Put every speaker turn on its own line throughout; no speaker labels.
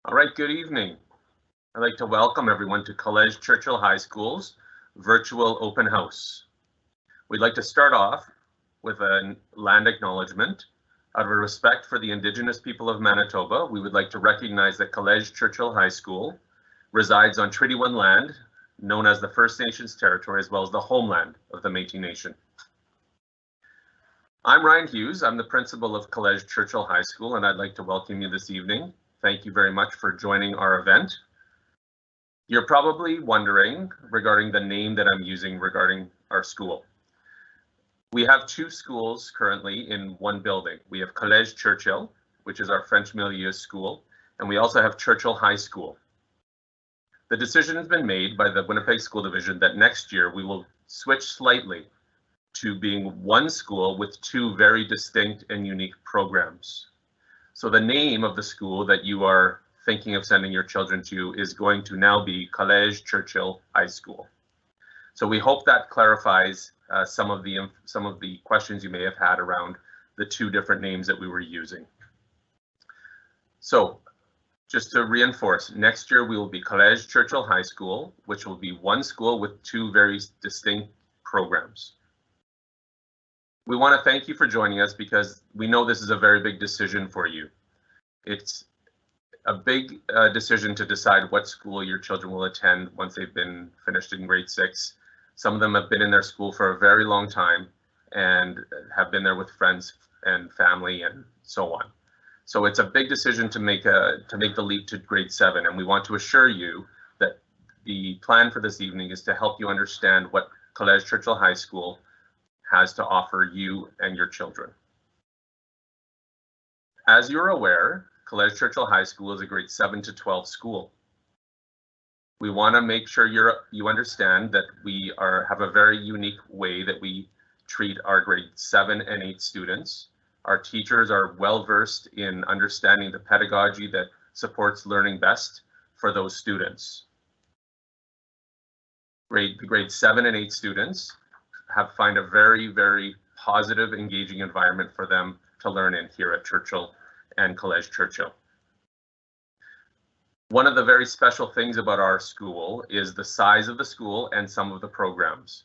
All right, good evening. I'd like to welcome everyone to Collège Churchill High School's virtual open house. We'd like to start off with a land acknowledgement. Out of respect for the Indigenous people of Manitoba, we would like to recognize that Collège Churchill High School resides on Treaty 1 land, known as the First Nations territory, as well as the homeland of the Métis Nation. I'm Ryan Hughes. I'm the principal of Collège Churchill High School, and I'd like to welcome you this evening. Thank you very much for joining our event. You're probably wondering regarding the name that I'm using regarding our school. We have two schools currently in one building. We have Collège Churchill, which is our French milieu school, and we also have Churchill High School. The decision has been made by the Winnipeg School Division that next year we will switch slightly to being one school with two very distinct and unique programs. So the name of the school that you are thinking of sending your children to is going to now be Collège Churchill High School. So we hope that clarifies some of the questions you may have had around the two different names that we were using. So just to reinforce, next year we will be Collège Churchill High School, which will be one school with two very distinct programs. We want to thank you for joining us because we know this is a very big decision for you. It's a big decision to decide what school your children will attend once they've been finished in grade 6. Some of them have been in their school for a very long time and have been there with friends and family and so on. So it's a big decision to make the leap to grade 7, and we want to assure you that the plan for this evening is to help you understand what Collège Churchill High School has to offer you and your children. As you're aware, Collège Churchill High School is a grade 7 to 12 school. We want to make sure you understand that we have a very unique way that we treat our grade 7 and 8 students. Our teachers are well versed in understanding the pedagogy that supports learning best for those students. The grade 7 and 8 students find a very, very positive, engaging environment for them to learn in here at Churchill and Collège Churchill. One of the very special things about our school is the size of the school and some of the programs.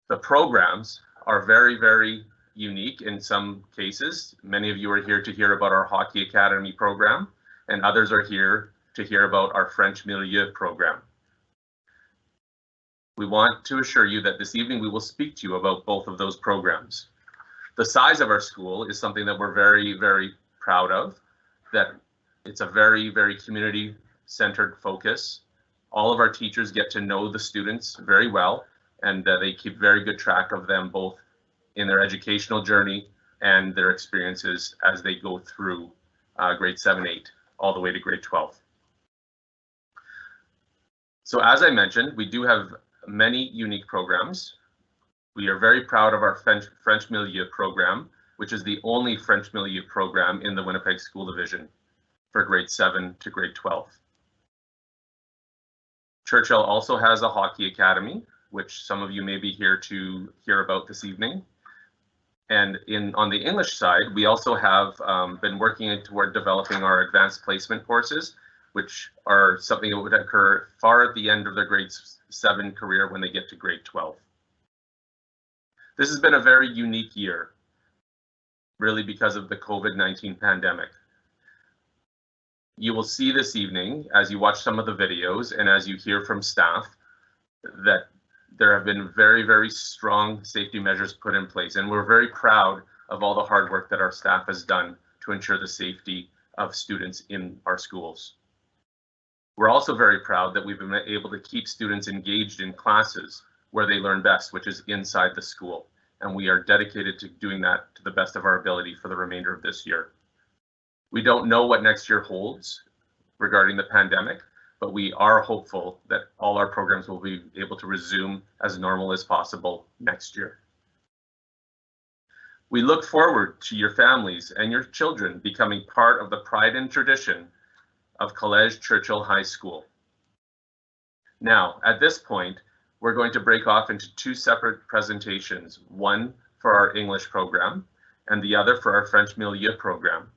The programs are very, very unique in some cases. Many of you are here to hear about our Hockey Academy program, and others are here to hear about our French milieu program. We want to assure you that this evening we will speak to you about both of those programs. The size of our school is something that we're very, very proud of, that it's a very, very community-centered focus. All of our teachers get to know the students very well, and they keep very good track of them both in their educational journey and their experiences as they go through grade 7, 8, all the way to grade 12. So as I mentioned, we do have many unique programs. We are very proud of our French milieu program, which is the only French milieu program in the Winnipeg School Division for grade 7 to grade 12. Churchill also has a hockey academy, which some of you may be here to hear about this evening. And on the English side, we also have been working toward developing our advanced placement courses, which are something that would occur far at the end of their grade 7 career when they get to grade 12. This has been a very unique year, really because of the COVID-19 pandemic. You will see this evening, as you watch some of the videos and as you hear from staff, that there have been very, very strong safety measures put in place, and we're very proud of all the hard work that our staff has done to ensure the safety of students in our schools. We're also very proud that we've been able to keep students engaged in classes where they learn best, which is inside the school. And we are dedicated to doing that to the best of our ability for the remainder of this year. We don't know what next year holds regarding the pandemic, but we are hopeful that all our programs will be able to resume as normal as possible next year. We look forward to your families and your children becoming part of the pride and tradition of Collège Churchill High School. Now, at this point, we're going to break off into two separate presentations, one for our English program and the other for our French milieu program.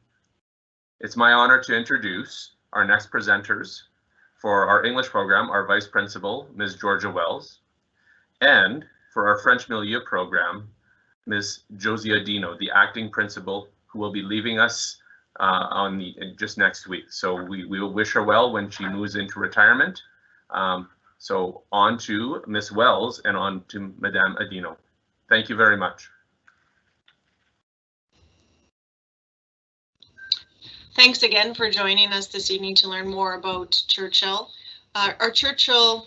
It's my honor to introduce our next presenters for our English program, our Vice Principal, Ms. Georgia Wells, and for our French Milieu program, Ms. Josia Dino, the acting principal, who will be leaving us just next week. So we will wish her well when she moves into retirement. So on to Ms. Wells and on to Madame Adino. Thank you very much.
Thanks again for joining us this evening to learn more about Churchill. Our Churchill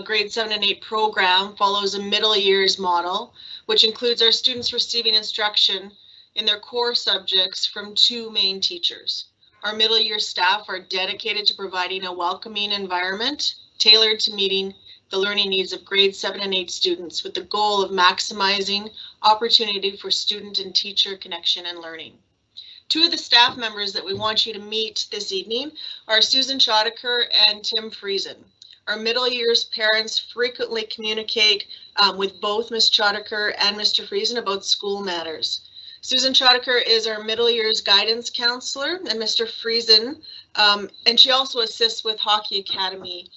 grade 7 and 8 program follows a middle years model, which includes our students receiving instruction in their core subjects from 2 main teachers. Our middle year staff are dedicated to providing a welcoming environment tailored to meeting the learning needs of grade 7 and 8 students with the goal of maximizing opportunity for student and teacher connection and learning. 2 of the staff members that we want you to meet this evening are Susan Schottaker and Tim Friesen. Our middle years parents frequently communicate with both Ms. Schottaker and Mr. Friesen about school matters. Susan Schottaker is our middle years guidance counselor, and Mr. Friesen, and she also assists with Hockey Academy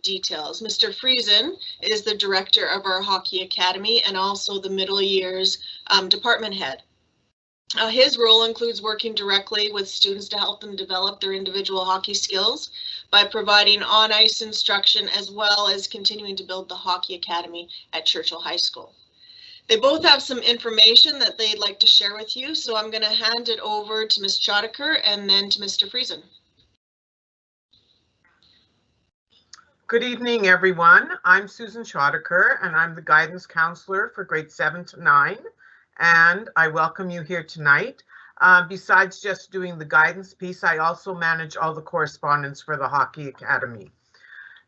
details. Mr. Friesen is the director of our Hockey Academy and also the middle years department head. His role includes working directly with students to help them develop their individual hockey skills by providing on-ice instruction as well as continuing to build the Hockey Academy at Churchill High School. They both have some information that they'd like to share with you, so I'm going to hand it over to Ms. Schottaker and then to Mr. Friesen.
Good evening, everyone. I'm Susan Schottaker, and I'm the guidance counselor for grades 7 to 9. And I welcome you here tonight. Besides just doing the guidance piece, I also manage all the correspondence for the Hockey Academy.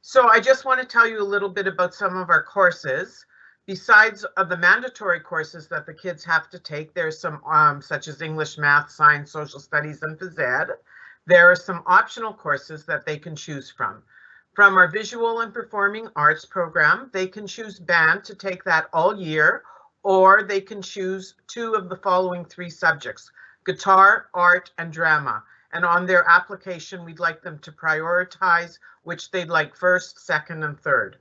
So I just want to tell you a little bit about some of our courses. Besides the mandatory courses that the kids have to take, there's some such as English, Math, Science, Social Studies, and Phys Ed. There are some optional courses that they can choose from. From our Visual and Performing Arts program, they can choose band to take that all year, or they can choose 2 of the following 3 subjects: guitar, art, and drama. And on their application, we'd like them to prioritize which they'd like first, second, and third.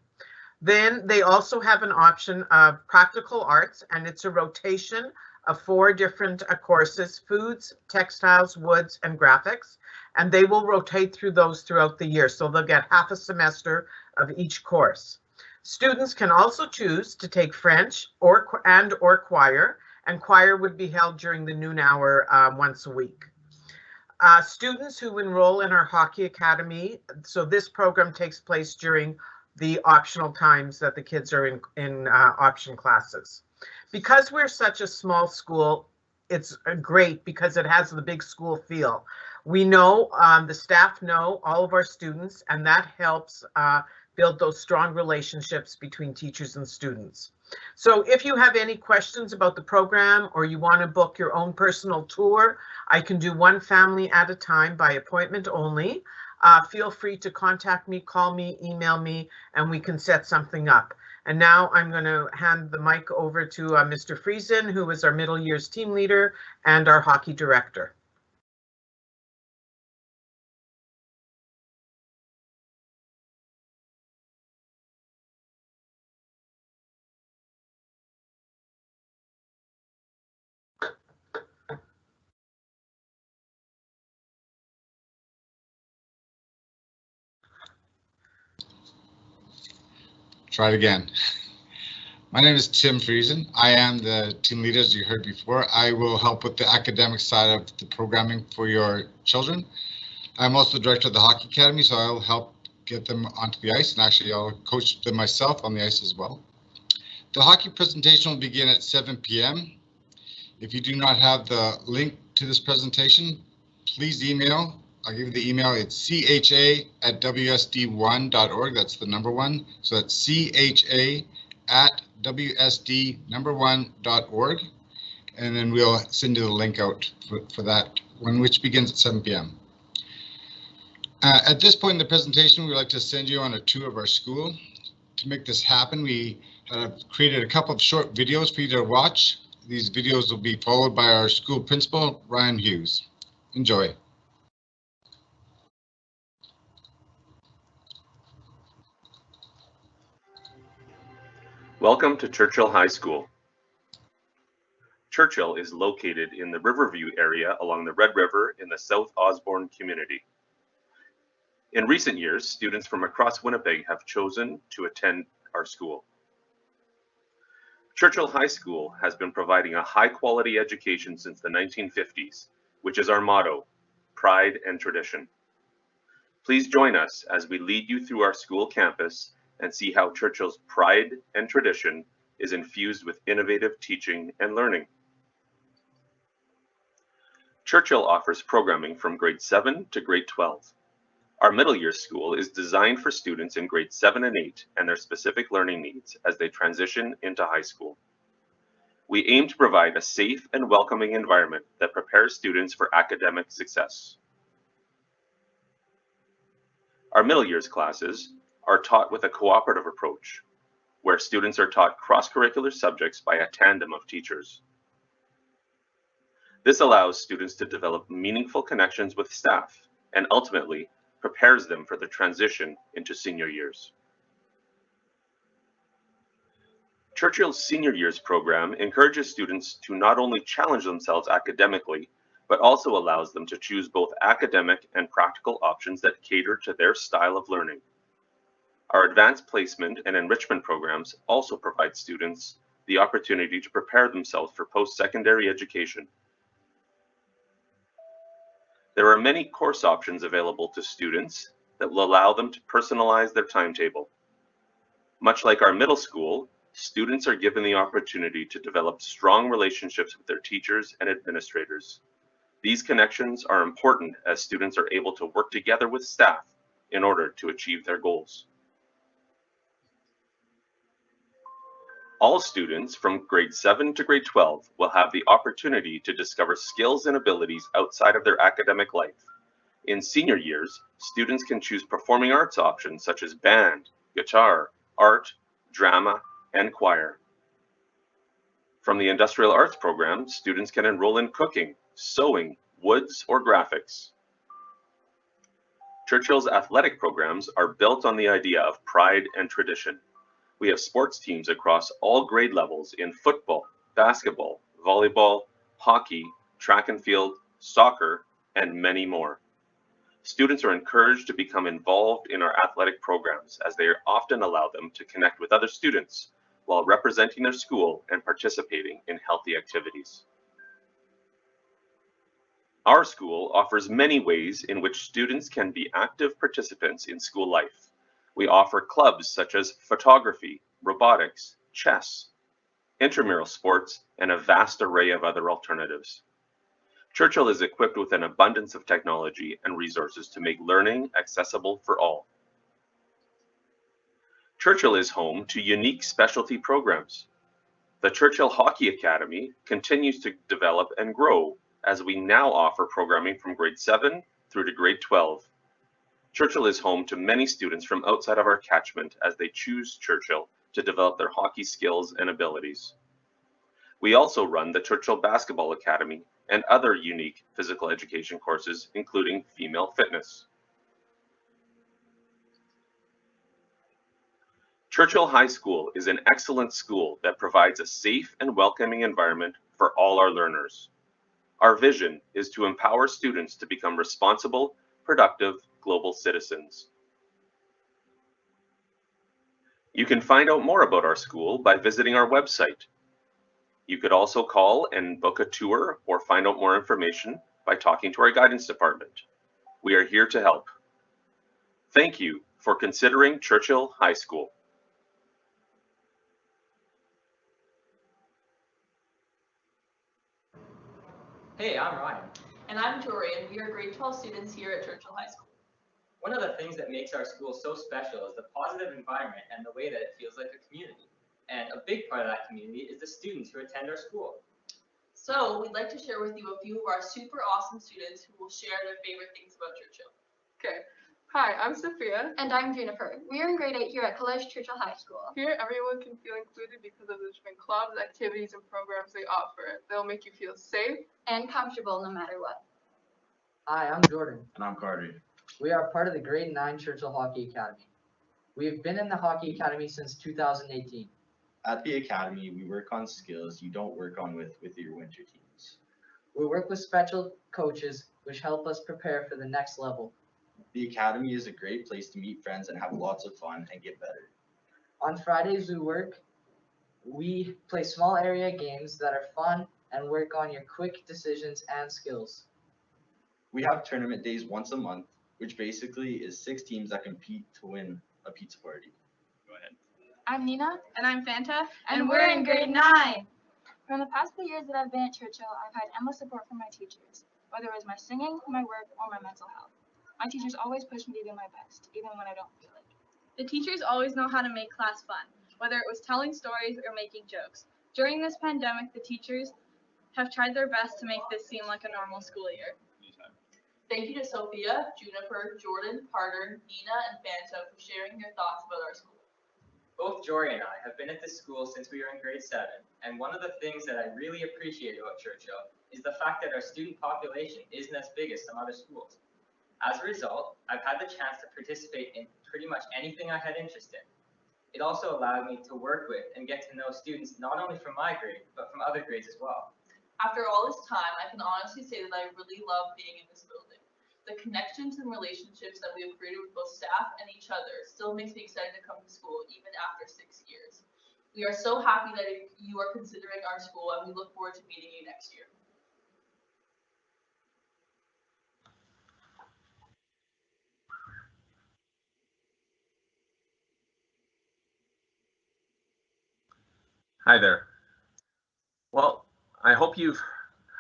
Then they also have an option of practical arts, and it's a rotation of 4 different courses: foods, textiles, woods, and graphics. And they will rotate through those throughout the year, so they'll get half a semester of each course. Students can also choose to take French or choir, and choir would be held during the noon hour once a week. Students who enroll in our Hockey Academy, so this program takes place during the optional times that the kids are in option classes. Because we're such a small school, it's great because it has the big school feel. We know, the staff know all of our students, and that helps build those strong relationships between teachers and students. So if you have any questions about the program or you want to book your own personal tour, I can do 1 family at a time by appointment only. Feel free to contact me, call me, email me, and we can set something up. And now I'm going to hand the mic over to Mr. Friesen, who is our middle years team leader and our hockey director.
Try it again. My name is Tim Friesen. I am the team leader, as you heard before. I will help with the academic side of the programming for your children. I'm also the director of the Hockey Academy, so I'll help get them onto the ice, and actually I'll coach them myself on the ice as well. The hockey presentation will begin at 7 p.m. If you do not have the link to this presentation, please email. I'll give you the email. It's cha@wsd1.org. That's the number 1. So that's cha@wsd1.org. And then we'll send you the link out for that one, which begins at 7 p.m. At this point in the presentation, we'd like to send you on a tour of our school. To make this happen, we have created a couple of short videos for you to watch. These videos will be followed by our school principal, Ryan Hughes. Enjoy.
Welcome to Churchill High School. Churchill is located in the Riverview area along the Red River in the South Osborne community. In recent years, students from across Winnipeg have chosen to attend our school. Churchill High School has been providing a high-quality education since the 1950s, which is our motto, pride and tradition. Please join us as we lead you through our school campus and see how Churchill's pride and tradition is infused with innovative teaching and learning. Churchill offers programming from grade 7 to grade 12. Our middle year school is designed for students in grades 7 and 8 and their specific learning needs as they transition into high school. We aim to provide a safe and welcoming environment that prepares students for academic success. Our middle years classes are taught with a cooperative approach, where students are taught cross-curricular subjects by a tandem of teachers. This allows students to develop meaningful connections with staff and ultimately prepares them for the transition into senior years. Churchill's Senior Years program encourages students to not only challenge themselves academically, but also allows them to choose both academic and practical options that cater to their style of learning. Our advanced placement and enrichment programs also provide students the opportunity to prepare themselves for post-secondary education. There are many course options available to students that will allow them to personalize their timetable. Much like our middle school, students are given the opportunity to develop strong relationships with their teachers and administrators. These connections are important as students are able to work together with staff in order to achieve their goals. All students from grade 7 to grade 12 will have the opportunity to discover skills and abilities outside of their academic life. In senior years, students can choose performing arts options such as band, guitar, art, drama, and choir. From the industrial arts program, students can enroll in cooking, sewing, woods, or graphics. Churchill's athletic programs are built on the idea of pride and tradition. We have sports teams across all grade levels in football, basketball, volleyball, hockey, track and field, soccer, and many more. Students are encouraged to become involved in our athletic programs as they often allow them to connect with other students while representing their school and participating in healthy activities. Our school offers many ways in which students can be active participants in school life. We offer clubs such as photography, robotics, chess, intramural sports, and a vast array of other alternatives. Churchill is equipped with an abundance of technology and resources to make learning accessible for all. Churchill is home to unique specialty programs. The Churchill Hockey Academy continues to develop and grow as we now offer programming from grade 7 through to grade 12. Churchill is home to many students from outside of our catchment as they choose Churchill to develop their hockey skills and abilities. We also run the Churchill Basketball Academy and other unique physical education courses, including female fitness. Churchill High School is an excellent school that provides a safe and welcoming environment for all our learners. Our vision is to empower students to become responsible, productive, global citizens. You can find out more about our school by visiting our website. You could also call and book a tour or find out more information by talking to our guidance department. We are here to help. Thank you for considering Churchill High School.
Hey, I'm Ryan.
And I'm Tori, and we are grade 12 students here at Churchill High School.
One of the things that makes our school so special is the positive environment and the way that it feels like a community. And a big part of that community is the students who attend our school.
So we'd like to share with you a few of our super awesome students who will share their favorite things about Churchill.
Okay. Hi, I'm Sophia.
And I'm Jennifer. We are in grade 8 here at Collège Churchill High School.
Here, everyone can feel included because of the different clubs, activities, and programs they offer. They'll make you feel safe
and comfortable no matter what.
Hi, I'm Jordan.
And I'm Carter.
We are part of the grade 9 Churchill Hockey Academy. We have been in the Hockey Academy since 2018.
At the academy, we work on skills you don't work on with your winter teams.
We work with special coaches, which help us prepare for the next level.
The academy is a great place to meet friends and have lots of fun and get better.
On Fridays we play small area games that are fun and work on your quick decisions and skills.
We have tournament days once a month, which basically is 6 teams that compete to win a pizza party. Go ahead.
I'm Nina.
And I'm Fanta.
And we're in grade 9.
From the past few years that I've been at Churchill, I've had endless support from my teachers, whether it was my singing, my work, or my mental health. My teachers always push me to do my best, even when I don't feel it.
The teachers always know how to make class fun, whether it was telling stories or making jokes. During this pandemic, the teachers have tried their best to make this seem like a normal school year.
Thank you to Sophia, Juniper, Jordan, Carter, Nina, and Fanta for sharing your thoughts about our school.
Both Jory and I have been at this school since we were in grade 7, and one of the things that I really appreciate about Churchill is the fact that our student population isn't as big as some other schools. As a result, I've had the chance to participate in pretty much anything I had interest in. It also allowed me to work with and get to know students not only from my grade, but from other grades as well.
After all this time, I can honestly say that I really love being in this building. The connections and relationships that we have created with both staff and each other still makes me excited to come to school even after 6 years. We are so happy that you are considering our school, and we look forward to meeting you next year.
Hi there. Well, I hope you've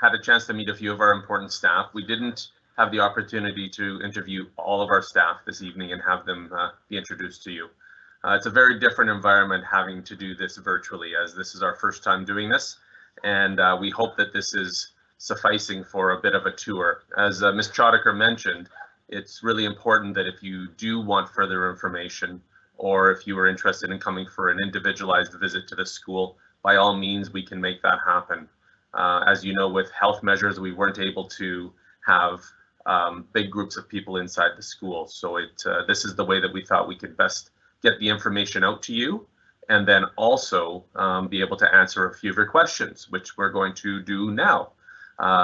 had a chance to meet a few of our important staff. We didn't have the opportunity to interview all of our staff this evening and have them be introduced to you. It's a very different environment having to do this virtually, as this is our first time doing this, and we hope that this is sufficing for a bit of a tour. As Ms. Choddiker mentioned, it's really important that if you do want further information, or if you are interested in coming for an individualized visit to the school, by all means, we can make that happen. As you know, with health measures, we weren't able to have big groups of people inside the school. So this is the way that we thought we could best get the information out to you, and then also be able to answer a few of your questions, which we're going to do now.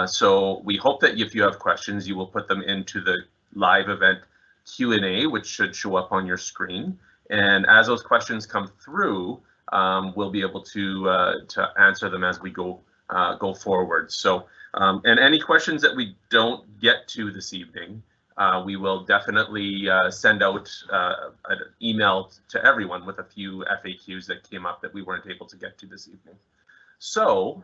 So we hope that if you have questions, you will put them into the live event Q&A, which should show up on your screen. And as those questions come through, we'll be able to answer them as we go forward. So, and any questions that we don't get to this evening, we will definitely send out an email to everyone with a few FAQs that came up that we weren't able to get to this evening. So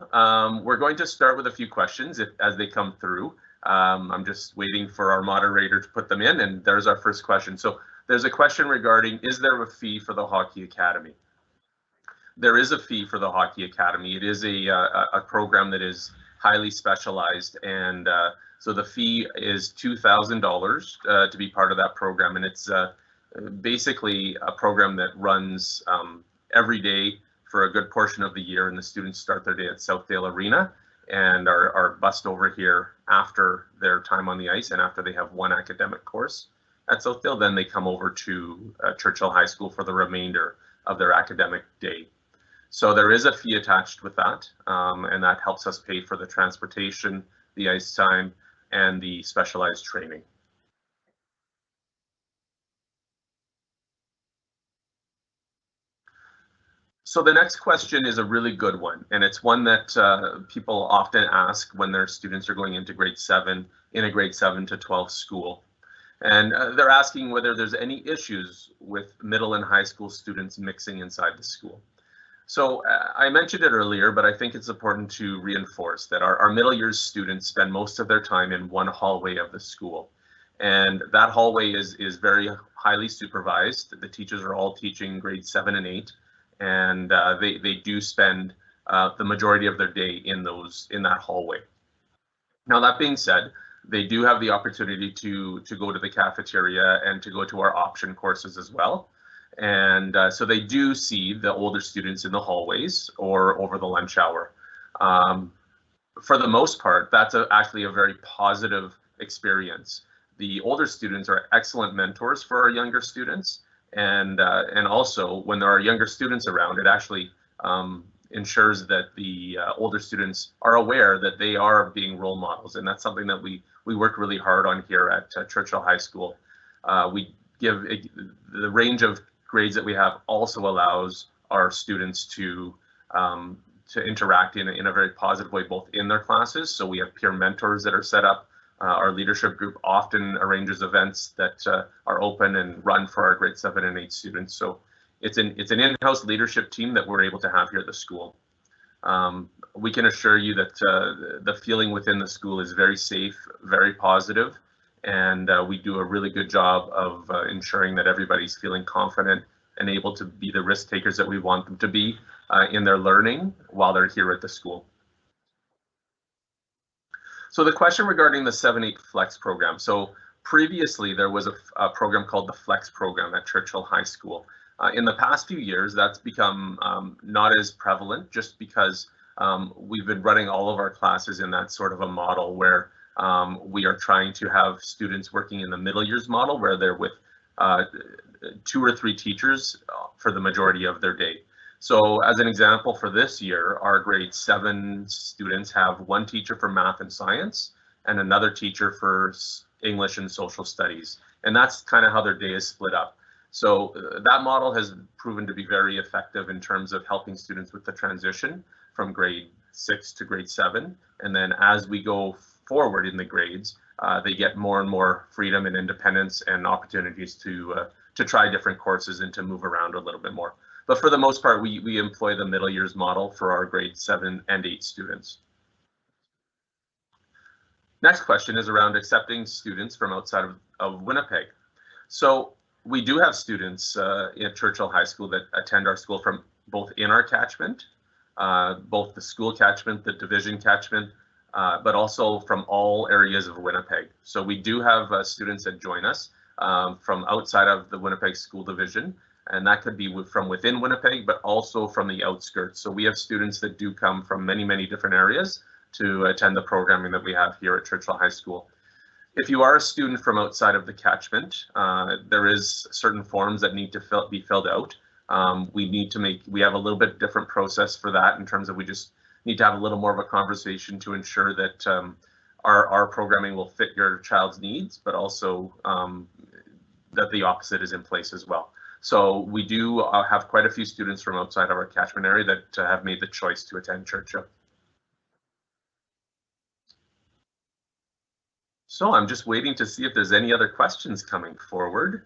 we're going to start with a few questions as they come through. I'm just waiting for our moderator to put them in, and there's our first question. So there's a question regarding, is there a fee for the Hockey Academy? There is a fee for the Hockey Academy. It is a program that is highly specialized, and so the fee is $2,000 to be part of that program, and it's basically a program that runs every day for a good portion of the year, and the students start their day at Southdale Arena and are bussed over here after their time on the ice, and after they have one academic course at Southdale, then they come over to Churchill High School for the remainder of their academic day. So there is a fee attached with that, and that helps us pay for the transportation, the ice time, and the specialized training. So the next question is a really good one, and it's one that people often ask when their students are going into grade 7 in a grade 7 to 12 school. And they're asking whether there's any issues with middle and high school students mixing inside the school. So I mentioned it earlier, but I think it's important to reinforce that our middle years students spend most of their time in one hallway of the school. And that hallway is very highly supervised. The teachers are all teaching grades 7 and 8, and they do spend the majority of their day in that hallway. Now, that being said, they do have the opportunity to go to the cafeteria and to go to our option courses as well. And so they do see the older students in the hallways or over the lunch hour. For the most part, that's actually a very positive experience. The older students are excellent mentors for our younger students. And also when there are younger students around, it actually ensures that the older students are aware that they are being role models, and that's something that we work really hard on here at Churchill High School. We give the range of grades that we have also allows our students to interact in a very positive way, both in their classes. So we have peer mentors that are set up. Our leadership group often arranges events that are open and run for our grade 7 and 8 students. So it's an in-house leadership team that we're able to have here at the school. We can assure you that the feeling within the school is very safe, very positive, and we do a really good job of ensuring that everybody's feeling confident and able to be the risk takers that we want them to be in their learning while they're here at the school. So the question regarding the 7-8 Flex program. So previously there was a program called the Flex program at Churchill High School. In the past few years, that's become not as prevalent, just because we've been running all of our classes in that sort of a model where we are trying to have students working in the middle years model, where they're with 2 or 3 teachers for the majority of their day. So as an example, for this year, our grade 7 students have 1 teacher for math and science and another teacher for English and social studies. And that's kind of how their day is split up. So that model has proven to be very effective in terms of helping students with the transition from grade 6 to grade 7. And then as we go forward in the grades, they get more and more freedom and independence and opportunities to try different courses and to move around a little bit more. But for the most part, we employ the middle years model for our grade 7 and 8 students. Next question is around accepting students from outside of Winnipeg. So we do have students at Churchill High School that attend our school from both in our catchment, both the school catchment, the division catchment, but also from all areas of Winnipeg. So we do have students that join us from outside of the Winnipeg School Division, and that could be from within Winnipeg, but also from the outskirts. So we have students that do come from many, many different areas to attend the programming that we have here at Churchill High School. If you are a student from outside of the catchment, there is certain forms that need to be filled out. We have a little bit different process for that in terms of we just need to have a little more of a conversation to ensure that our programming will fit your child's needs, but also that the opposite is in place as well. So we do have quite a few students from outside of our catchment area that have made the choice to attend Churchill. So I'm just waiting to see if there's any other questions coming forward.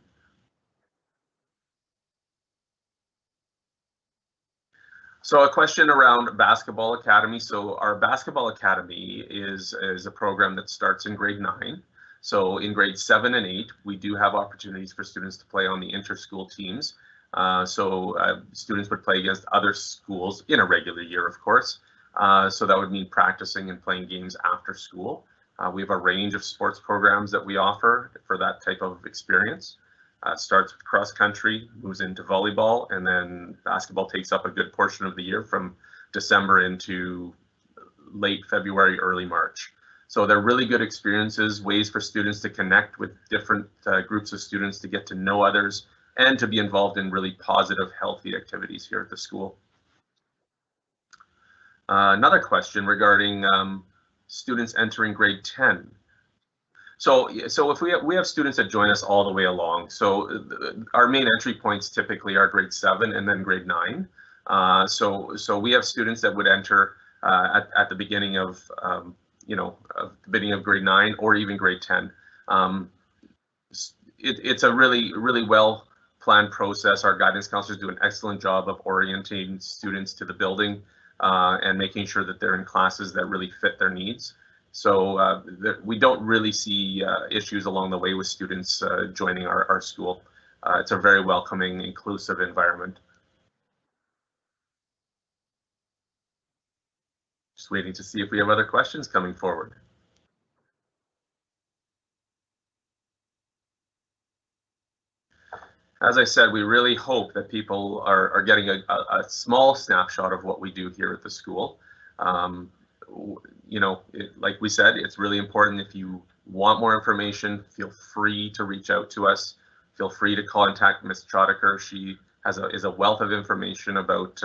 So a question around Basketball Academy. So our Basketball Academy is a program that starts in grade 9. So in grade 7 and 8, we do have opportunities for students to play on the inter-school teams. Students would play against other schools in a regular year, of course. So that would mean practicing and playing games after school. We have a range of sports programs that we offer for that type of experience. Starts with cross country, moves into volleyball, and then basketball takes up a good portion of the year from December into late February, early March. So they're really good experiences, ways for students to connect with different groups of students, to get to know others, and to be involved in really positive, healthy activities here at the school. Another question regarding students entering grade 10. So if we have students that join us all the way along, so our main entry points typically are grade 7 and then grade 9. So we have students that would enter at the beginning of the beginning of grade 9 or even grade 10. It's a really well planned process. Our guidance counselors do an excellent job of orienting students to the building and making sure that they're in classes that really fit their needs. So we don't really see issues along the way with students joining our school. It's a very welcoming, inclusive environment. Just waiting to see if we have other questions coming forward. As I said, we really hope that people are getting a small snapshot of what we do here at the school. Like we said, it's really important. If you want more information, feel free to reach out to us. Feel free to contact Ms. Choddiker. She is a wealth of information about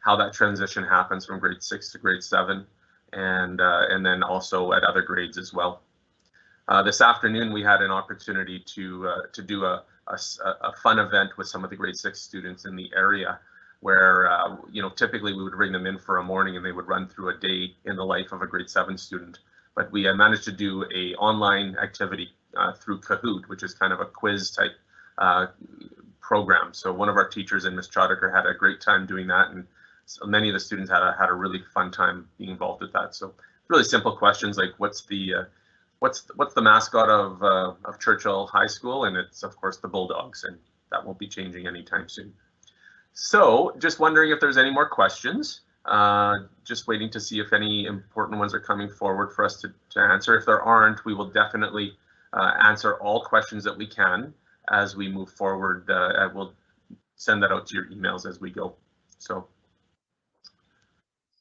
how that transition happens from grade 6 to grade 7, and then also at other grades as well. This afternoon we had an opportunity to do a fun event with some of the grade 6 students in the area, where typically we would bring them in for a morning and they would run through a day in the life of a grade 7 student. But we managed to do a online activity through Kahoot, which is kind of a quiz type program. So one of our teachers in Ms. Choddiker had a great time doing that, and so many of the students had a really fun time being involved with that. So really simple questions like what's the mascot of Churchill High School, and it's of course the Bulldogs, and that won't be changing anytime soon. So just wondering if there's any more questions. Just waiting to see if any important ones are coming forward for us to answer. If there aren't, we will definitely answer all questions that we can as we move forward. I will send that out to your emails as we go. So,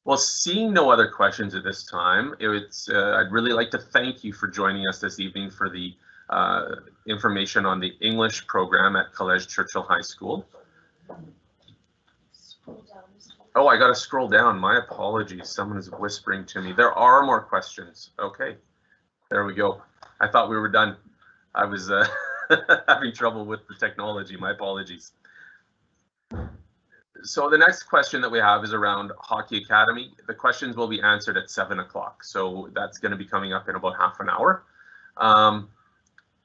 well, seeing no other questions at this time, I'd really like to thank you for joining us this evening for the information on the English program at Collège Churchill High School. Oh, I got to scroll down. My apologies. Someone is whispering to me. There are more questions. Okay, there we go. I thought we were done. I was having trouble with the technology. My apologies. So the next question that we have is around Hockey Academy. The questions will be answered at 7 o'clock. So that's going to be coming up in about half an hour.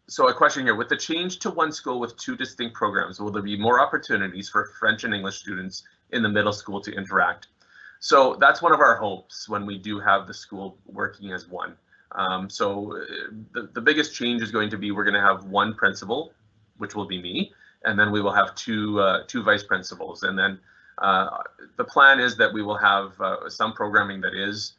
So a question here, with the change to one school with 2 distinct programs, will there be more opportunities for French and English students in the middle school to interact? So that's one of our hopes when we do have the school working as one. So the biggest change is going to be we're going to have one principal, which will be me, and then we will have two vice principals. And then the plan is that we will have some programming that is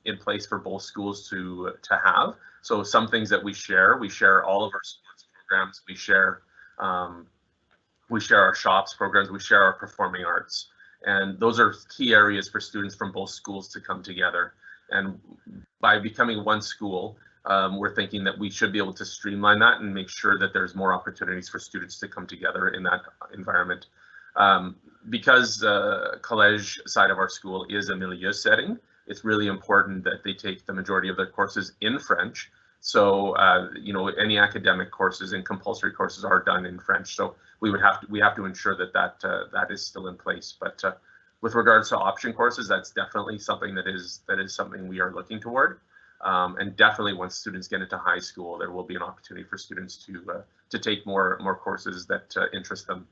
in place for both schools to have. So some things that we share all of our sports programs, we share our shops programs, we share our performing arts. And those are key areas for students from both schools to come together. And by becoming one school, we're thinking that we should be able to streamline that and make sure that there's more opportunities for students to come together in that environment. Because Collège side of our school is a milieu setting, it's really important that they take the majority of their courses in French. So, any academic courses and compulsory courses are done in French. So we have to ensure that is still in place. But with regards to option courses, that's definitely something that is something we are looking toward. And definitely once students get into high school, there will be an opportunity for students to take more courses that interest them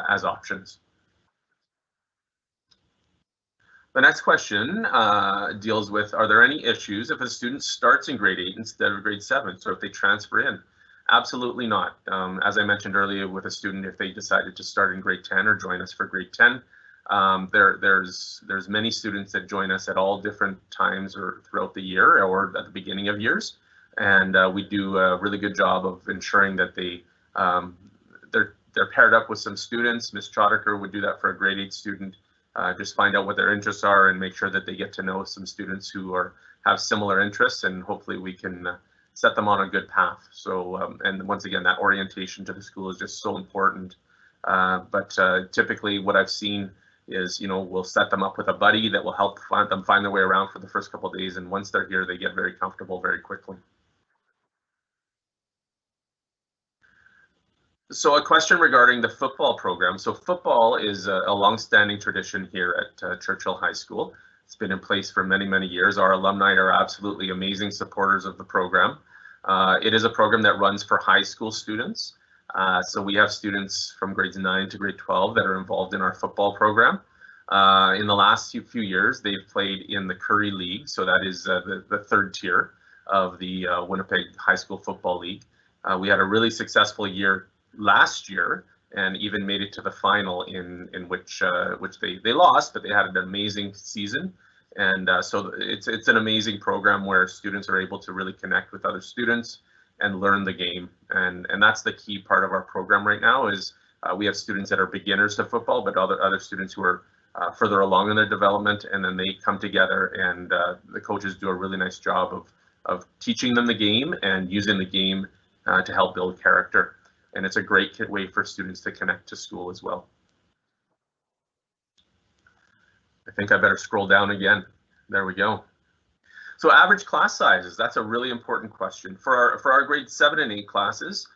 as options. The next question deals with, are there any issues if a student starts in grade 8 instead of grade 7? So if they transfer in? Absolutely not. As I mentioned earlier, with a student, if they decided to start in grade 10 or join us for grade 10, there's many students that join us at all different times or throughout the year or at the beginning of years. And we do a really good job of ensuring that they're paired up with some students. Ms. Choddiker would do that for a grade 8 student. Just find out what their interests are and make sure that they get to know some students who have similar interests, and hopefully we can set them on a good path. So, and once again, that orientation to the school is just so important. But typically what I've seen is, we'll set them up with a buddy that will help them find their way around for the first couple of days. And once they're here, they get very comfortable very quickly. So a question regarding the football program. So football is a long-standing tradition here at Churchill High School. It's been in place for many, many years. Our alumni are absolutely amazing supporters of the program. It is a program that runs for high school students. So we have students from grades 9 to grade 12 that are involved in our football program. In the last few years, they've played in the Currie League. So that is the third tier of the Winnipeg High School Football League. We had a really successful year last year and even made it to the final in which they lost, but they had an amazing season. And so it's an amazing program where students are able to really connect with other students and learn the game. And that's the key part of our program right now is we have students that are beginners to football, but other students who are further along in their development, and then they come together and the coaches do a really nice job of teaching them the game and using the game to help build character. And it's a great way for students to connect to school as well. I think I better scroll down again. There we go. So average class sizes, that's a really important question. For our grade 7 and 8 classes,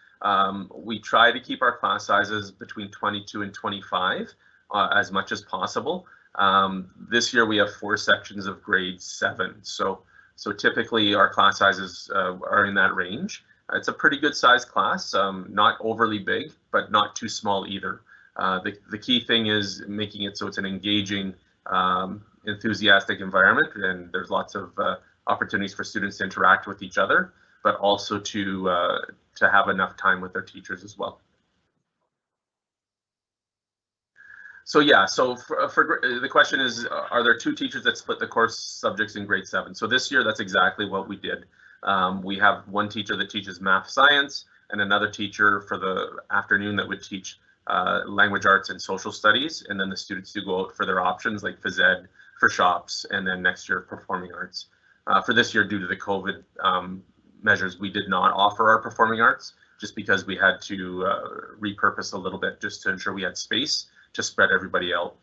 we try to keep our class sizes between 22 and 25 as much as possible. This year we have 4 sections of grade 7. So typically our class sizes are in that range. It's a pretty good sized class, not overly big, but not too small either. The key thing is making it so it's an engaging, enthusiastic environment, and there's lots of opportunities for students to interact with each other, but also to have enough time with their teachers as well. So yeah, so for the question is, are there 2 teachers that split the course subjects in grade 7? So this year, that's exactly what we did. We have 1 teacher that teaches math science and another teacher for the afternoon that would teach language arts and social studies, and then the students do go out for their options like phys ed, for shops, and then next year performing arts. For this year, due to the COVID measures, we did not offer our performing arts just because we had to repurpose a little bit just to ensure we had space to spread everybody out.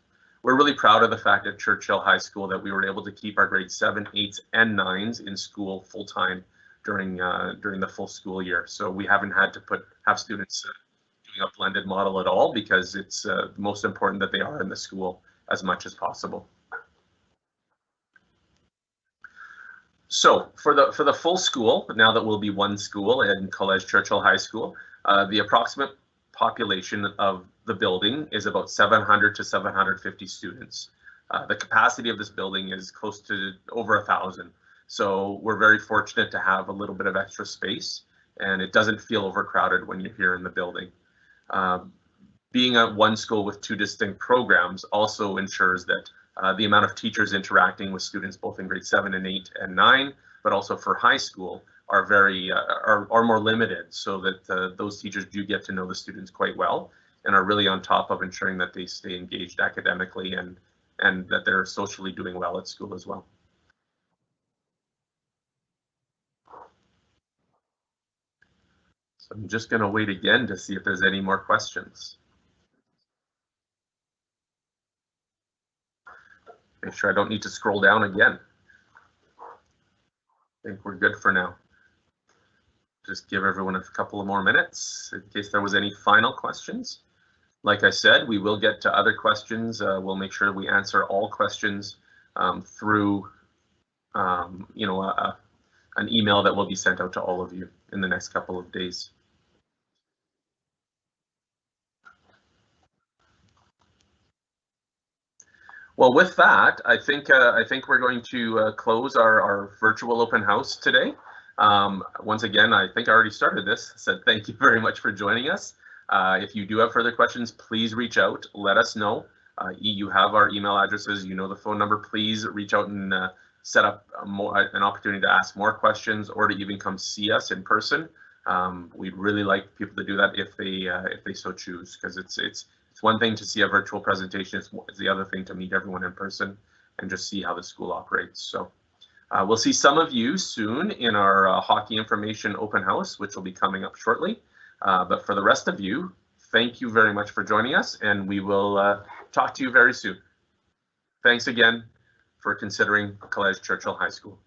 We're really proud of the fact at Churchill High School that we were able to keep our grade 7, 8s, and 9s in school full time during the full school year. So we haven't had to have students doing a blended model at all, because it's most important that they are in the school as much as possible. So for the full school, now that we'll be 1 school in Collège Churchill High School, the approximate population of the building is about 700 to 750 students. The capacity of this building is close to over 1,000. So we're very fortunate to have a little bit of extra space, and it doesn't feel overcrowded when you're here in the building. Being at 1 school with 2 distinct programs also ensures that the amount of teachers interacting with students both in grade 7 and 8 and 9, but also for high school, are more limited, so that those teachers do get to know the students quite well and are really on top of ensuring that they stay engaged academically and that they're socially doing well at school as well. So I'm just going to wait again to see if there's any more questions. Make sure I don't need to scroll down again. I think we're good for now. Just give everyone a couple of more minutes in case there was any final questions. Like I said, we will get to other questions. We'll make sure we answer all questions through an email that will be sent out to all of you in the next couple of days. Well, with that, I think we're going to close our virtual open house today. Once again, I think I already started this, so thank you very much for joining us. If you do have further questions, please reach out, let us know. You have our email addresses, you know the phone number. Please reach out and set up an opportunity to ask more questions, or to even come see us in person. We'd really like people to do that if they so choose, because it's one thing to see a virtual presentation, it's the other thing to meet everyone in person and just see how the school operates. So we'll see some of you soon in our hockey information open house, which will be coming up shortly. But for the rest of you, thank you very much for joining us, and we will talk to you very soon. Thanks again for considering Collège Churchill High School.